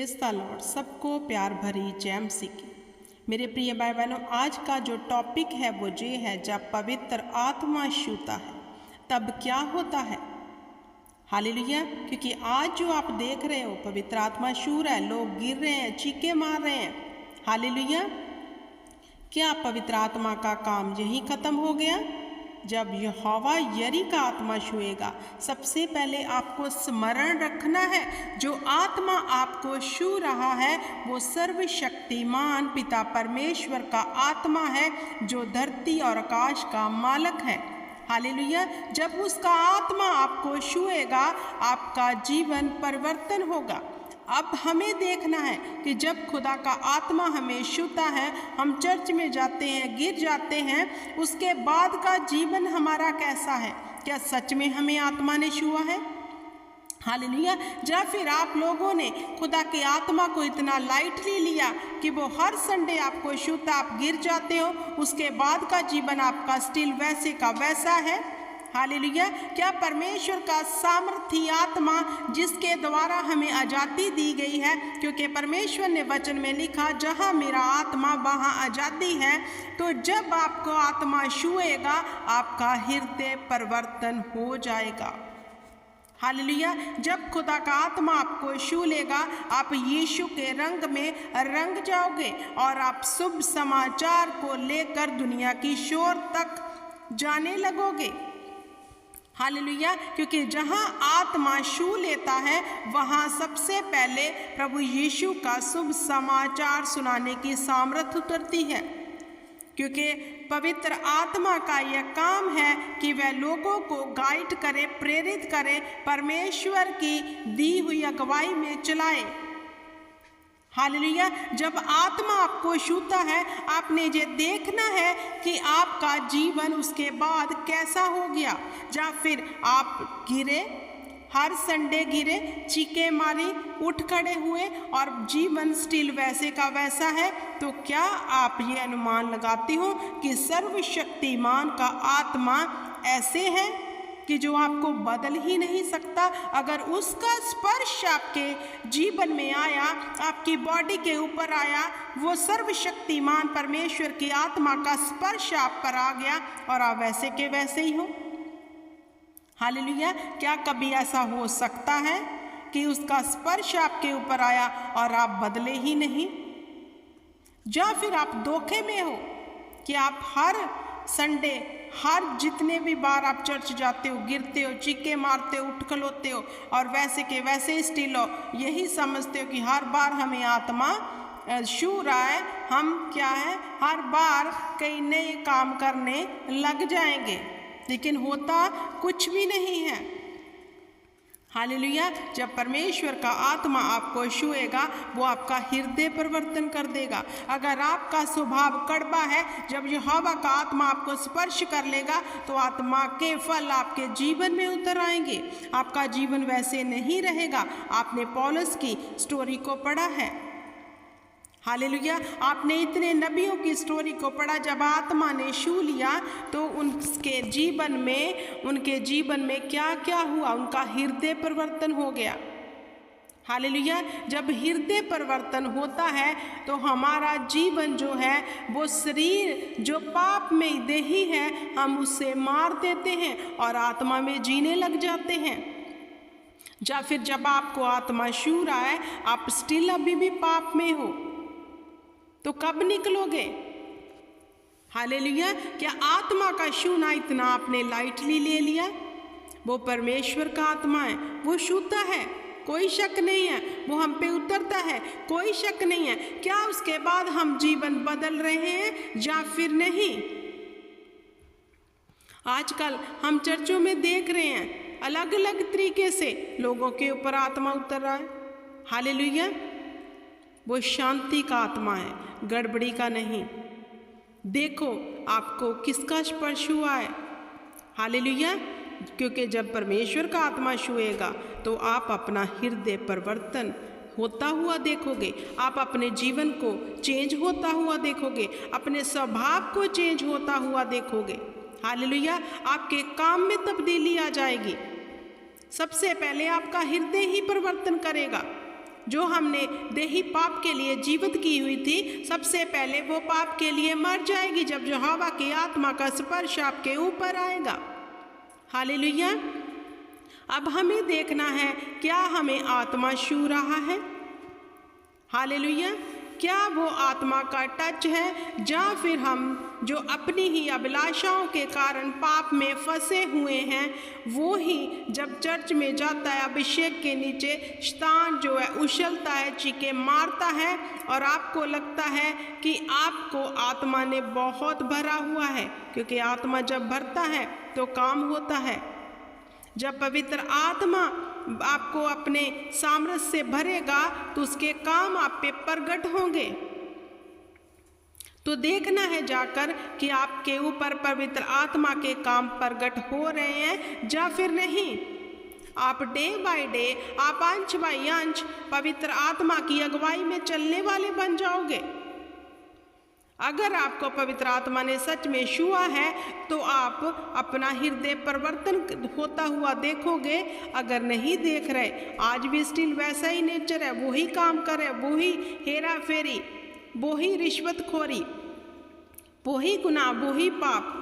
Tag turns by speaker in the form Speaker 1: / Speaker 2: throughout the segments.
Speaker 1: Praise the Lord. सबको प्यार भरी जय मसीह की। मेरे प्रिय भाई बहनों, आज का जो टॉपिक है वो ये है, जब पवित्र आत्मा छूता है तब क्या होता है। हालेलुया। क्योंकि आज जो आप देख रहे हो पवित्र आत्मा छू रहा है, लोग गिर रहे हैं, चीखे मार रहे हैं। हालेलुया। क्या पवित्र आत्मा का काम यही खत्म हो गया? जब यहोवा यरी का आत्मा छुएगा, सबसे पहले आपको स्मरण रखना है, जो आत्मा आपको छू रहा है वो सर्वशक्तिमान पिता परमेश्वर का आत्मा है, जो धरती और आकाश का मालिक है। हालेलुया। जब उसका आत्मा आपको छुएगा, आपका जीवन परिवर्तन होगा। अब हमें देखना है कि जब खुदा का आत्मा हमें छूता है, हम चर्च में जाते हैं, गिर जाते हैं, उसके बाद का जीवन हमारा कैसा है? क्या सच में हमें आत्मा ने छुआ है? हालेलुया। या फिर आप लोगों ने खुदा की आत्मा को इतना लाइटली लिया कि वो हर संडे आपको छूता, आप गिर जाते हो, उसके बाद का जीवन आपका स्टिल वैसे का वैसा है। हालेलुया। क्या परमेश्वर का सामर्थी आत्मा, जिसके द्वारा हमें आज़ादी दी गई है, क्योंकि परमेश्वर ने वचन में लिखा, जहाँ मेरा आत्मा वहाँ आज़ादी है। तो जब आपको आत्मा छुएगा, आपका हृदय परिवर्तन हो जाएगा। हालेलुया। जब खुदा का आत्मा आपको छू लेगा, आप यीशु के रंग में रंग जाओगे और आप शुभ समाचार को लेकर दुनिया की शोर तक जाने लगोगे। हालेलुया। क्योंकि जहाँ आत्मा छू लेता है, वहाँ सबसे पहले प्रभु यीशु का शुभ समाचार सुनाने की सामर्थ्य उतरती है। क्योंकि पवित्र आत्मा का यह काम है कि वह लोगों को गाइड करे, प्रेरित करे, परमेश्वर की दी हुई अगुवाई में चलाए। हालेलुया। जब आत्मा आपको छूता है, आपने ये देखना है कि आपका जीवन उसके बाद कैसा हो गया। या फिर आप गिरे, हर संडे गिरे, चीखे मारी, उठ खड़े हुए और जीवन स्टिल वैसे का वैसा है, तो क्या आप ये अनुमान लगाते हो कि सर्वशक्तिमान का आत्मा ऐसे है कि जो आपको बदल ही नहीं सकता? अगर उसका स्पर्श आपके जीवन में आया, आपकी बॉडी के ऊपर आया, वो सर्वशक्तिमान परमेश्वर की आत्मा का स्पर्श आप पर आ गया और आप वैसे के वैसे ही हो। हालेलुया। क्या कभी ऐसा हो सकता है कि उसका स्पर्श आपके ऊपर आया और आप बदले ही नहीं? या फिर आप धोखे में हो कि आप हर संडे, हर जितने भी बार आप चर्च जाते हो, गिरते हो, चीखे मारते हो, उठ खलोते हो और वैसे के वैसे स्टिल हो, यही समझते हो कि हर बार हमें आत्मा छू रहा है, हम क्या है, हर बार कई नए काम करने लग जाएंगे। लेकिन होता कुछ भी नहीं है। हालेलुया। जब परमेश्वर का आत्मा आपको छुएगा, वो आपका हृदय परिवर्तन कर देगा। अगर आपका स्वभाव कड़वा है, जब यहोवा का आत्मा आपको स्पर्श कर लेगा, तो आत्मा के फल आपके जीवन में उतर आएंगे। आपका जीवन वैसे नहीं रहेगा। आपने पौलुस की स्टोरी को पढ़ा है। हालेलुया। आपने इतने नबियों की स्टोरी को पढ़ा। जब आत्मा ने छू लिया तो उनके जीवन में क्या क्या हुआ? उनका हृदय परिवर्तन हो गया। हालेलुया। जब हृदय परिवर्तन होता है तो हमारा जीवन जो है, वो शरीर जो पाप में देही है, हम उससे मार देते हैं और आत्मा में जीने लग जाते हैं। या फिर जब आपको आत्मा छू रहा है, आप स्टिल अभी भी पाप में हो, तो कब निकलोगे? हालेलुया। क्या आत्मा का छूना इतना आपने लाइटली ले लिया? वो परमेश्वर का आत्मा है, वो छूता है, कोई शक नहीं है। वो हम पे उतरता है, कोई शक नहीं है। क्या उसके बाद हम जीवन बदल रहे हैं या फिर नहीं? आजकल हम चर्चों में देख रहे हैं, अलग अलग तरीके से लोगों के ऊपर आत्मा उतर रहा है। हालेलुया। वो शांति का आत्मा है, गड़बड़ी का नहीं। देखो आपको किसका स्पर्श हुआ है। हालेलुया। क्योंकि जब परमेश्वर का आत्मा छुएगा तो आप अपना हृदय परिवर्तन होता हुआ देखोगे। आप अपने जीवन को चेंज होता हुआ देखोगे, अपने स्वभाव को चेंज होता हुआ देखोगे। हालेलुया। आपके काम में तब्दीली आ जाएगी। सबसे पहले आपका हृदय ही परिवर्तन करेगा। जो हमने देही पाप के लिए जीवित की हुई थी, सबसे पहले वो पाप के लिए मर जाएगी जब यहोवा की आत्मा का स्पर्श आपके ऊपर आएगा। हालेलुया। अब हमें देखना है क्या हमें आत्मा छू रहा है। हालेलुया। क्या वो आत्मा का टच है, या फिर हम जो अपनी ही अभिलाषाओं के कारण पाप में फंसे हुए हैं, वो ही जब चर्च में जाता है अभिषेक के नीचे शैतान जो है उछलता है, चीखे मारता है और आपको लगता है कि आपको आत्मा ने बहुत भरा हुआ है, क्योंकि आत्मा जब भरता है तो काम होता है। जब पवित्र आत्मा आपको अपने सामर्थ्य से भरेगा तो उसके काम आप पे प्रगट होंगे। तो देखना है जाकर कि आपके ऊपर पवित्र आत्मा के काम प्रगट हो रहे हैं या फिर नहीं। आप डे बाय डे, आप अंश बाय अंश पवित्र आत्मा की अगुवाई में चलने वाले बन जाओगे। अगर आपको पवित्र आत्मा ने सच में छुआ है तो आप अपना हृदय परिवर्तन होता हुआ देखोगे। अगर नहीं देख रहे, आज भी स्टिल वैसा ही नेचर है, वही काम करे, वही हेरा फेरी, वही रिश्वतखोरी, वही गुनाह, वही पाप।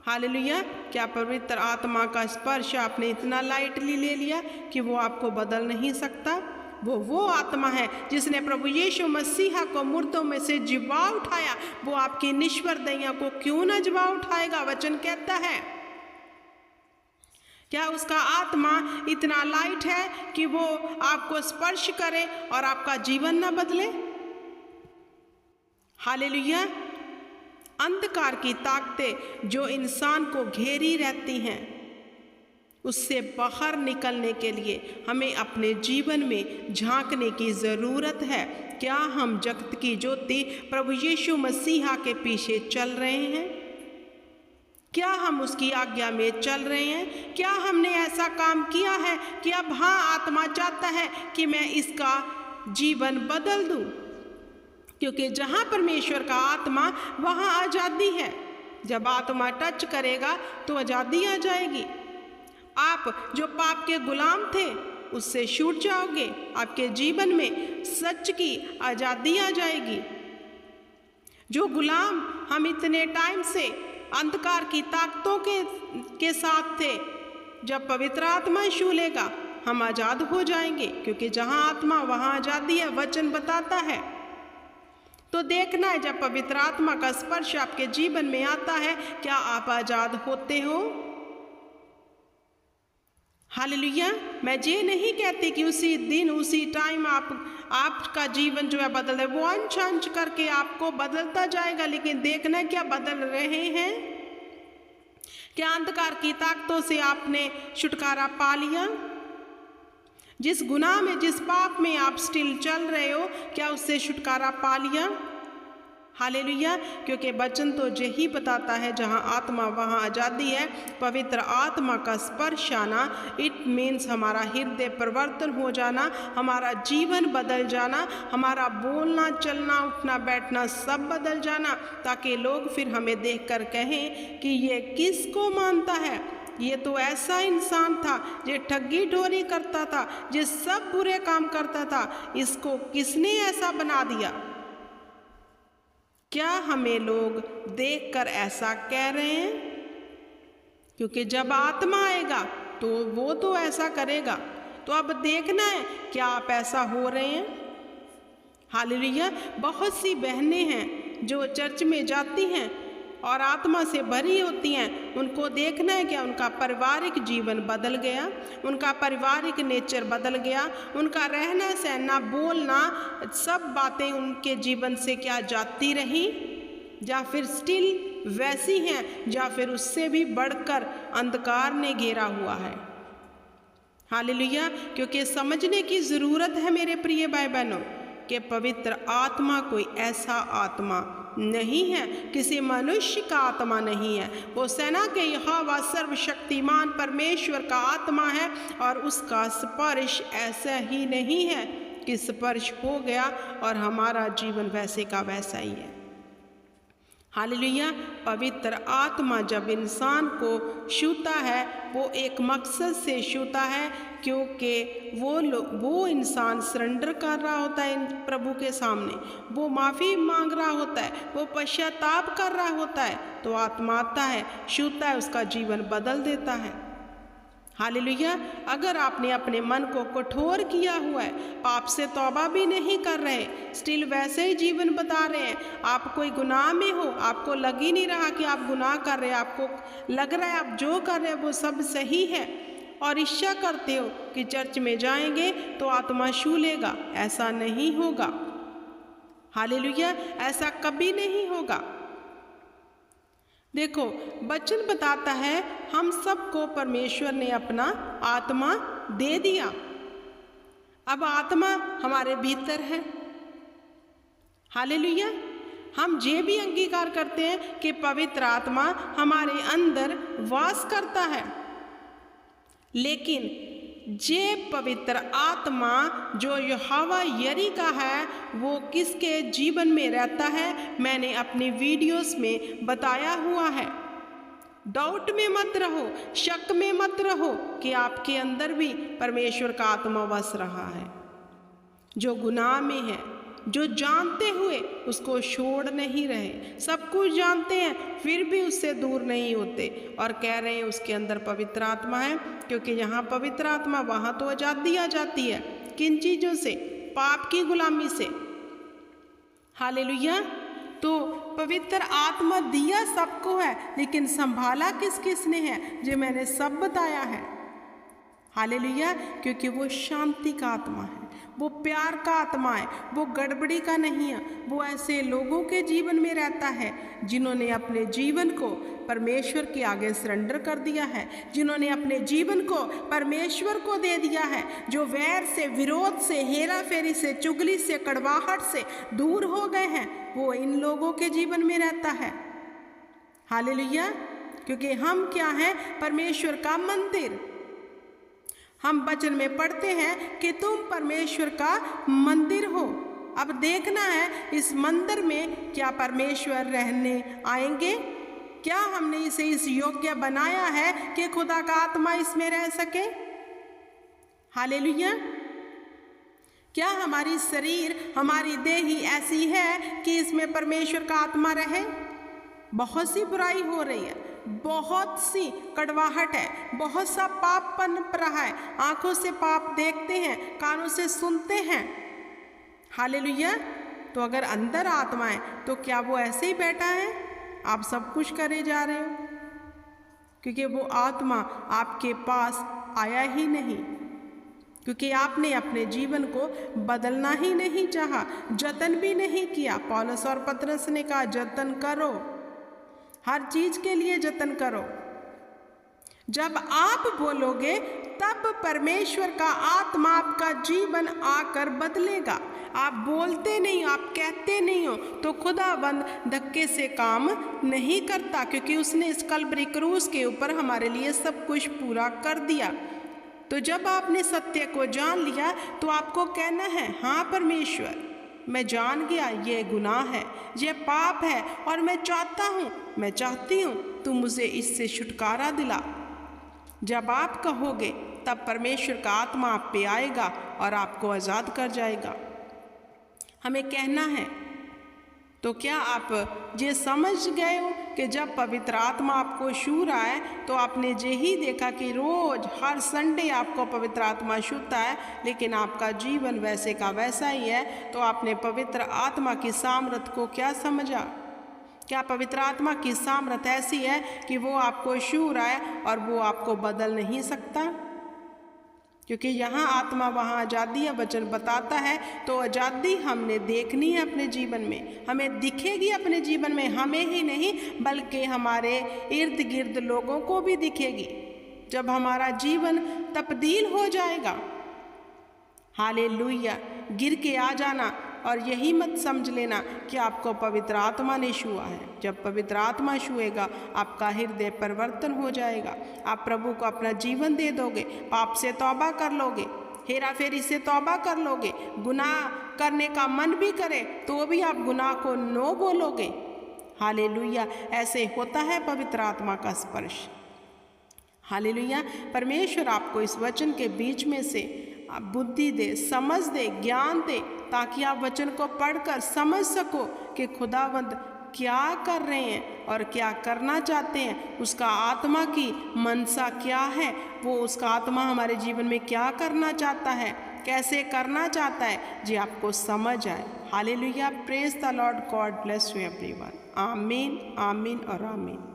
Speaker 1: हालेलुया। क्या पवित्र आत्मा का स्पर्श आपने इतना लाइटली ले लिया कि वो आपको बदल नहीं सकता? वो आत्मा है जिसने प्रभु यीशु मसीहा को मुर्दों में से जिवा उठाया, वो आपकी निश्वर दैया को क्यों न जिवा उठाएगा? वचन कहता है। क्या उसका आत्मा इतना लाइट है कि वो आपको स्पर्श करे और आपका जीवन न बदले? हालेलुया। अंधकार की ताकतें जो इंसान को घेरी रहती हैं, उससे बाहर निकलने के लिए हमें अपने जीवन में झांकने की ज़रूरत है। क्या हम जगत की ज्योति प्रभु यीशु मसीहा के पीछे चल रहे हैं? क्या हम उसकी आज्ञा में चल रहे हैं? क्या हमने ऐसा काम किया है कि अब हाँ, आत्मा चाहता है कि मैं इसका जीवन बदल दूं? क्योंकि जहाँ परमेश्वर का आत्मा वहाँ आज़ादी है। जब आत्मा टच करेगा तो आज़ादी आ जाएगी। आप जो पाप के गुलाम थे उससे छूट जाओगे। आपके जीवन में सच की आज़ादी आ जाएगी। जो गुलाम हम इतने टाइम से अंधकार की ताकतों के साथ थे, जब पवित्र आत्मा छू लेगा हम आज़ाद हो जाएंगे, क्योंकि जहाँ आत्मा वहाँ आज़ादी है, वचन बताता है। तो देखना है जब पवित्र आत्मा का स्पर्श आपके जीवन में आता है, क्या आप आज़ाद होते हो? हालेलुया। मैं ये नहीं कहती कि उसी दिन उसी टाइम आपका जीवन जो है बदल रहा है, वो अंश अंश करके आपको बदलता जाएगा, लेकिन देखना क्या बदल रहे हैं? क्या अंधकार की ताकतों से आपने छुटकारा पा लिया? जिस गुनाह में, जिस पाप में आप स्टिल चल रहे हो, क्या उससे छुटकारा पा लिया? हालेलुया। क्योंकि वचन तो यही बताता है, जहाँ आत्मा वहाँ आज़ादी है। पवित्र आत्मा का स्पर्श आना, इट मीन्स हमारा हृदय परिवर्तन हो जाना, हमारा जीवन बदल जाना, हमारा बोलना, चलना, उठना, बैठना सब बदल जाना, ताकि लोग फिर हमें देखकर कहें कि ये किसको मानता है? ये तो ऐसा इंसान था जो ठगी ठोरी करता था, जो सब बुरे काम करता था, इसको किसने ऐसा बना दिया? क्या हमें लोग देखकर ऐसा कह रहे हैं? क्योंकि जब आत्मा आएगा तो वो तो ऐसा करेगा। तो अब देखना है क्या आप ऐसा हो रहे हैं। हालेलुया। बहुत सी बहनें हैं जो चर्च में जाती हैं और आत्मा से भरी होती हैं, उनको देखना है क्या उनका पारिवारिक जीवन बदल गया, उनका पारिवारिक नेचर बदल गया, उनका रहना सहना बोलना सब बातें उनके जीवन से क्या जाती रहीं, या फिर स्टिल वैसी हैं, या फिर उससे भी बढ़कर अंधकार ने घेरा हुआ है। हालेलुया। क्योंकि समझने की ज़रूरत है मेरे प्रिय भाई बहनों कि पवित्र आत्मा कोई ऐसा आत्मा नहीं है, किसी मनुष्य का आत्मा नहीं है। वो सेना के यहोवा सर्वशक्तिमान परमेश्वर का आत्मा है, और उसका स्पर्श ऐसा ही नहीं है कि स्पर्श हो गया और हमारा जीवन वैसे का वैसा ही है। हालेलुया। पवित्र आत्मा जब इंसान को छूता है वो एक मकसद से छूता है, क्योंकि वो इंसान सरेंडर कर रहा होता है इन प्रभु के सामने, वो माफ़ी मांग रहा होता है, वो पश्चाताप कर रहा होता है, तो आत्मा आता है, छूता है, उसका जीवन बदल देता है। हालेलुया। अगर आपने अपने मन को कठोर किया हुआ है, पाप से तौबा भी नहीं कर रहे, स्टिल वैसे ही जीवन बता रहे हैं, आप कोई गुनाह में हो, आपको लग ही नहीं रहा कि आप गुनाह कर रहे हैं, आपको लग रहा है आप जो कर रहे हैं वो सब सही है, और इच्छा करते हो कि चर्च में जाएंगे तो आत्मा छू लेगा, ऐसा नहीं होगा। हालेलुया। ऐसा कभी नहीं होगा। देखो, वचन बताता है हम सबको परमेश्वर ने अपना आत्मा दे दिया। अब आत्मा हमारे भीतर है। हालेलुया। हम ये भी अंगीकार करते हैं कि पवित्र आत्मा हमारे अंदर वास करता है, लेकिन जे पवित्र आत्मा जो यहोवा यरी का है वो किसके जीवन में रहता है, मैंने अपनी वीडियोस में बताया हुआ है। डाउट में मत रहो, शक में मत रहो कि आपके अंदर भी परमेश्वर का आत्मा वस रहा है। जो गुनाह में है, जो जानते हुए उसको छोड़ नहीं रहे, सब कुछ जानते हैं फिर भी उससे दूर नहीं होते और कह रहे हैं उसके अंदर पवित्र आत्मा है, क्योंकि यहाँ पवित्र आत्मा, वहाँ तो आज़ादी आ जाती है। किन चीज़ों से? पाप की गुलामी से। हालेलुया। तो पवित्र आत्मा दिया सबको है, लेकिन संभाला किस किस ने है, जो मैंने सब बताया है। हालेलुया। क्योंकि वो शांति का आत्मा है, वो प्यार का आत्मा है, वो गड़बड़ी का नहीं है। वो ऐसे लोगों के जीवन में रहता है जिन्होंने अपने जीवन को परमेश्वर के आगे सरेंडर कर दिया है, जिन्होंने अपने जीवन को परमेश्वर को दे दिया है, जो वैर से, विरोध से, हेरा फेरी से, चुगली से, कड़वाहट से दूर हो गए हैं, वो इन लोगों के जीवन में रहता है। हालेलुया। क्योंकि हम क्या हैं? परमेश्वर का मंदिर। हम वचन में पढ़ते हैं कि तुम परमेश्वर का मंदिर हो। अब देखना है इस मंदिर में क्या परमेश्वर रहने आएंगे, क्या हमने इसे इस योग्य बनाया है कि खुदा का आत्मा इसमें रह सके। हालेलुया। क्या हमारी शरीर, हमारी देही ऐसी है कि इसमें परमेश्वर का आत्मा रहे? बहुत सी बुराई हो रही है, बहुत सी कड़वाहट है, बहुत सा पाप पनप रहा है, आंखों से पाप देखते हैं, कानों से सुनते हैं। हालेलुया। तो अगर अंदर आत्मा है तो क्या वो ऐसे ही बैठा है, आप सब कुछ करे जा रहे हो? क्योंकि वो आत्मा आपके पास आया ही नहीं, क्योंकि आपने अपने जीवन को बदलना ही नहीं चाहा, जतन भी नहीं किया। पौलुस और पतरस ने कहा जतन करो, हर चीज के लिए जतन करो। जब आप बोलोगे तब परमेश्वर का आत्मा आपका जीवन आकर बदलेगा। आप बोलते नहीं, आप कहते नहीं हो तो खुदाबंद धक्के से काम नहीं करता, क्योंकि उसने इस कल्वरी क्रूस के ऊपर हमारे लिए सब कुछ पूरा कर दिया। तो जब आपने सत्य को जान लिया तो आपको कहना है, हाँ परमेश्वर, मैं जान गया ये गुनाह है, ये पाप है, और मैं चाहती हूँ तू मुझे इससे छुटकारा दिला। जब आप कहोगे तब परमेश्वर का आत्मा आप पे आएगा और आपको आज़ाद कर जाएगा। हमें कहना है। तो क्या आप ये समझ गए हो कि जब पवित्र आत्मा आपको छू रहा है तो आपने यही देखा कि रोज़ हर संडे आपको पवित्र आत्मा छूता है, लेकिन आपका जीवन वैसे का वैसा ही है। तो आपने पवित्र आत्मा की सामर्थ को क्या समझा? क्या पवित्र आत्मा की सामर्थ ऐसी है कि वो आपको छू रहा है और वो आपको बदल नहीं सकता? क्योंकि यहाँ आत्मा वहाँ आज़ादी है, वचन बताता है। तो आज़ादी हमने देखनी है अपने जीवन में, हमें दिखेगी अपने जीवन में, हमें ही नहीं बल्कि हमारे इर्द गिर्द लोगों को भी दिखेगी जब हमारा जीवन तब्दील हो जाएगा। हालेलुया। गिर के आ जाना और यही मत समझ लेना कि आपको पवित्र आत्मा ने छुआ है। जब पवित्र आत्मा छुएगा आपका हृदय परिवर्तन हो जाएगा, आप प्रभु को अपना जीवन दे दोगे, पाप से तौबा कर लोगे, हेरा फेरी से तौबा कर लोगे, गुनाह करने का मन भी करे तो भी आप गुनाह को नो बोलोगे। हालेलुया। ऐसे होता है पवित्र आत्मा का स्पर्श। हालेलुया। परमेश्वर आपको इस वचन के बीच में से बुद्धि दे, समझ दे, ज्ञान दे, ताकि आप वचन को पढ़कर समझ सको कि खुदावंद क्या कर रहे हैं और क्या करना चाहते हैं, उसका आत्मा की मनसा क्या है, वो उसका आत्मा हमारे जीवन में क्या करना चाहता है, कैसे करना चाहता है, जी आपको समझ आए। Hallelujah. Praise the Lord. God bless you everyone. आमीन, आमीन और आमीन।